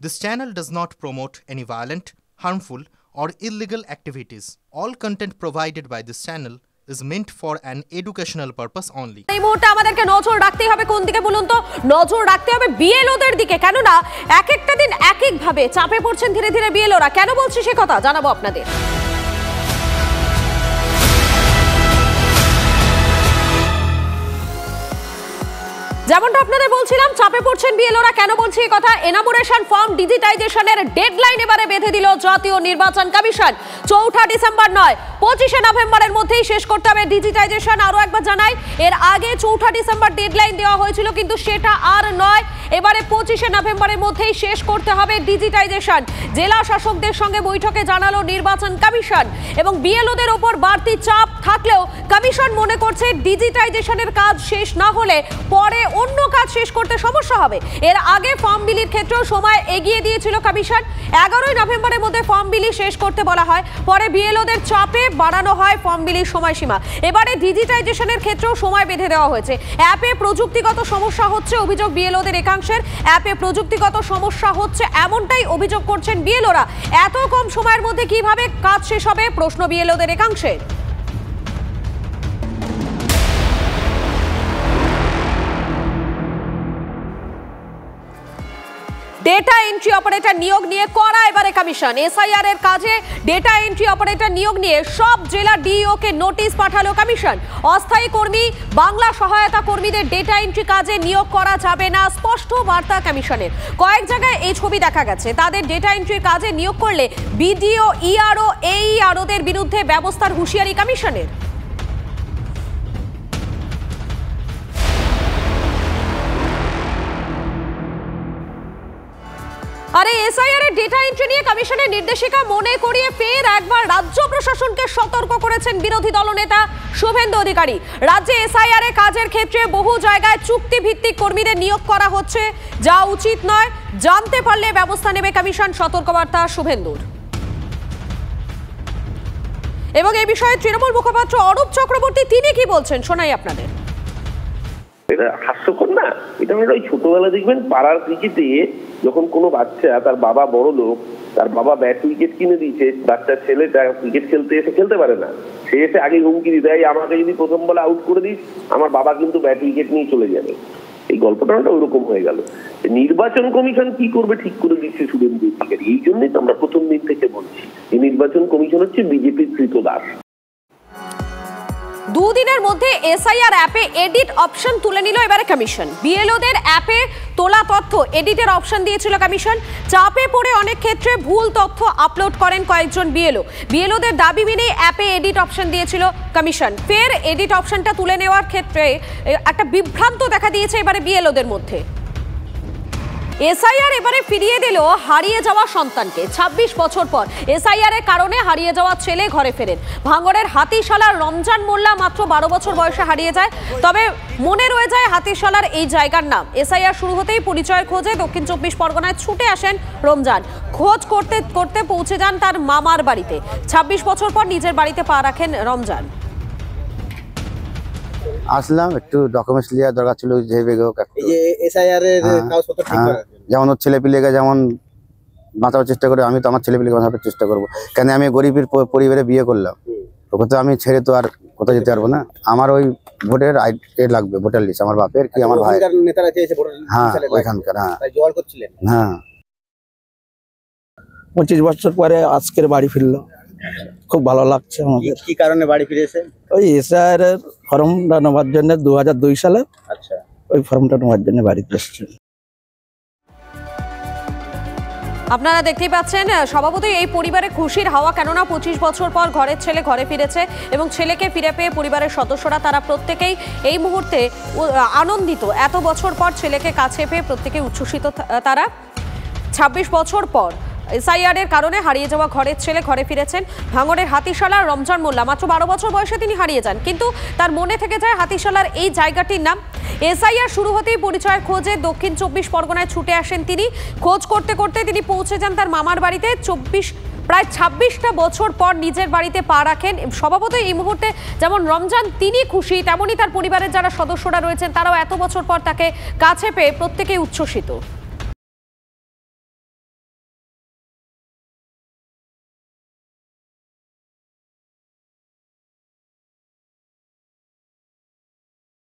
This channel does not promote any violent, harmful, or illegal activities. All content provided by this channel is meant for an educational purpose only. এই মুহূর্তে আমাদেরকে নজর রাখতেই হবে কোন দিকে বলুন তো? নজর রাখতে হবে বিএলওদের দিকে, কেননা এক একটা দিন এক এক ভাবে চাপে পড়ছেন ধীরে ধীরে বিএলওরা। কেন বলছি সে কথা জানাবো আপনাদের। যেমনটা আপনাদের বলছিলাম, চাপে পড়ছেন বিএলওরা। কেন বলছি এই কথা? এনামোরেশন ফর্ম ডিজিটাইজেশনের ডেডলাইন এবারে বেঁধে দিল জাতীয় নির্বাচন কমিশন। 4 ডিসেম্বর নয়, 25 নভেম্বরের মধ্যেই শেষ করতে হবে ডিজিটাইজেশন। আরো একবার জানাই, এর আগে 4 ডিসেম্বর ডেডলাইন দেওয়া হয়েছিল, কিন্তু সেটা আর নয়। এবারে 25 নভেম্বরের মধ্যেই শেষ করতে হবে ডিজিটাইজেশন। জেলা শাসকদের সঙ্গে বৈঠকে জানালো নির্বাচন কমিশন। এবং বিএলওদের ওপর বাড়তি চাপ থাকলেও কমিশন মনে করছে ডিজিটাইজেশনের কাজ শেষ না হলে পরে অন্য কাজ শেষ করতে সমস্যা হবে। এর আগে ফর্ম বিলির ক্ষেত্রেও সময় এগিয়ে দিয়েছিল কমিশন। 11 নভেম্বরের মধ্যে ফর্ম বিলি শেষ করতে বলা হয়, পরে বিএলওদের চাপে বাড়ানো হয় ফর্ম বিলির সময়সীমা। এবারে ডিজিটাইজেশনের ক্ষেত্রেও সময় বেঁধে দেওয়া হয়েছে। অ্যাপে প্রযুক্তিগত সমস্যা হচ্ছে অভিযোগ বিএলওদের একাংশের। অ্যাপে প্রযুক্তিগত সমস্যা হচ্ছে এমনটাই অভিযোগ করছেন বিএলওরা। এত কম সময়ের মধ্যে কিভাবে কাজ শেষ হবে প্রশ্ন বিএলওদের একাংশের। ডেটা এন্ট্রি অপারেটর নিয়োগ নিয়ে করা এবারে কমিশন। এসআইআর এর কাজে ডেটা এন্ট্রি অপারেটর নিয়োগ নিয়ে সব জেলা ডিইও কে নোটিশ পাঠালো কমিশন। অস্থায়ী কর্মী, বাংলা সহায়তা কর্মীদের ডেটা এন্ট্রি কাজে নিয়োগ করা যাবে না, স্পষ্ট বার্তা কমিশনের। কয়েক জায়গায় এই ছবি দেখা গেছে। তাদের ডেটা এন্ট্রির কাজে নিয়োগ করলে বিডিও, ইআরও, এইআরওদের বিরুদ্ধে ব্যবস্থার হুঁশিয়ারি কমিশনের। আরে এসআইআর এর ডেটা এন্ট্রি নিয়ে কমিশনের নির্দেশিকা মনে করিয়ে ফের একবার রাজ্য প্রশাসনকে সতর্ক করেছেন বিরোধী দলনেতা শুভেন্দু অধিকারী। রাজ্যে এসআইআর এর কাজের ক্ষেত্রে বহু জায়গায় চুক্তিভিত্তিক কর্মীদের নিয়োগ করা হচ্ছে, যা উচিত নয়। জানতে পারলে ব্যবস্থা নেবে কমিশন, সতর্কবার্তা শুভেন্দুর। এবং এই বিষয়ে তৃণমূল মুখপাত্র অরূপ চক্রবর্তী তিনি কি বলছেন শোনাই আপনাদের। এটা হাস্যকর না? এটা মানে ওই ছোটবেলা দেখবেন পাড়ার ক্রিকেটে যখন কোনো বাচ্চা, তার বাবা বড় লোক, তার বাবা ব্যাট উইকেট কিনে দিয়েছে, বাচ্চার ছেলেটা ক্রিকেট খেলতে এসে খেলতে পারে না, সে এসে আগে হুমকি দিতে হয়, আমাকে যদি প্রথম বলে আউট করে দিস আমার বাবা কিন্তু ব্যাট উইকেট নিয়ে চলে যাবে। এই গল্পটা ওইরকম হয়ে গেল। নির্বাচন কমিশন কি করবে ঠিক করে দিচ্ছে শুভেন্দু অধিকারী। এই জন্যই তো আমরা প্রথম দিন থেকে বলছি, এই নির্বাচন কমিশন হচ্ছে বিজেপির কৃতদাস। দুদিনের মধ্যে এসআইআর অ্যাপে এডিট অপশন তুলে নিল এবারে কমিশন। বিএলওদের অ্যাপে তোলা তথ্য এডিটের অপশন দিয়েছিল কমিশন। চাপে পড়ে অনেক ক্ষেত্রে ভুল তথ্য আপলোড করেন কয়েকজন বিএলওদের দাবি মেনেই অ্যাপে এডিট অপশন দিয়েছিল কমিশন। ফের এডিট অপশনটা তুলে নেওয়ার ক্ষেত্রে একটা বিভ্রান্ত দেখা দিয়েছে এবারে বিএলওদের মধ্যে। এসআইআর এবারে ফিরিয়ে দিল হারিয়ে যাওয়া সন্তানকে। 26 বছর পর এসআইআর এর কারণে হারিয়ে যাওয়া ছেলে ঘরে ফেরেন। ভাঙড়ের হাতিশালার রমজান মোল্লা মাত্র 12 বছর বয়সে হারিয়ে যায়, তবে মনে রয়ে যায় হাতিশালার এই জায়গার নাম। এসআইআর শুরু হতেই পরিচয়ের খোঁজে দক্ষিণ 24 পরগনায় ছুটে আসেন রমজান। খোঁজ করতে করতে পৌঁছে যান তার মামার বাড়িতে। 26 বছর পর নিজের বাড়িতে পা রাখেন রমজান। আসলাম, একটু ডকুমেন্টস লিয়া দরকার ছিল, যেমন ওর ছেলেপিলেকে যেমন বাঁচানোর চেষ্টা করে, আমি তো আমার ছেলেপিলেকে বাঁচানোর চেষ্টা করবো। কেন আমি গরিবের পরিবারে বিয়ে করলাম, ওকে তো আমি ছেড়ে তো আর কোথাও যেতে পারবো না। আমার ওই ভোটের আইডি লাগবে, ভোটার লিস্ট আমার বাপের কি আমার ভাই। হ্যাঁ ওইখানকার। হ্যাঁ 25 বছর পরে আজকের বাড়ি ফিরলো, খুব ভালো লাগছে আমাদের। কি কারণে বাড়ি ফিরেছে? ওই এসআইআর এর ফর্মটা নেওয়ার জন্য 2002 সালে। আচ্ছা, ওই ফর্মটা নেওয়ার জন্য বাড়িতে এসেছে। আপনারা দেখতেই পাচ্ছেন স্বভাবতই এই পরিবারে খুশির হাওয়া, কেননা 25 বছর পর ঘরের ছেলে ঘরে ফিরেছে এবং ছেলেকে ফিরে পেয়ে পরিবারের সদস্যরা তারা প্রত্যেকেই এই মুহূর্তে আনন্দিত। এত বছর পর ছেলেকে কাছে পেয়ে প্রত্যেকেই উচ্ছ্বসিত তারা। 26 বছর পর এসআইআর এর কারণে হারিয়ে যাওয়া ঘরের ছেলে ঘরে ফিরেছেন। ভাঙড়ের হাতিশালার রমজান মোল্লা মাত্র 12 বছর বয়সে তিনি হারিয়ে যান, কিন্তু তার মনে থেকে যায় হাতিশালার এই জায়গাটির নাম। এসআইআর শুরু হতেই পরিচয়ের খোঁজে দক্ষিণ 24 পরগনায় ছুটে আসেন তিনি। খোঁজ করতে করতে তিনি পৌঁছে যান তার মামার বাড়িতে। প্রায় 26টা বছর পর নিজের বাড়িতে পা রাখেন। স্বভাবতই এই মুহূর্তে যেমন রমজান তিনি খুশি, তেমনই তার পরিবারের যারা সদস্যরা রয়েছেন তারাও এত বছর পর তাকে কাছে পেয়ে প্রত্যেকেই উচ্ছ্বসিত।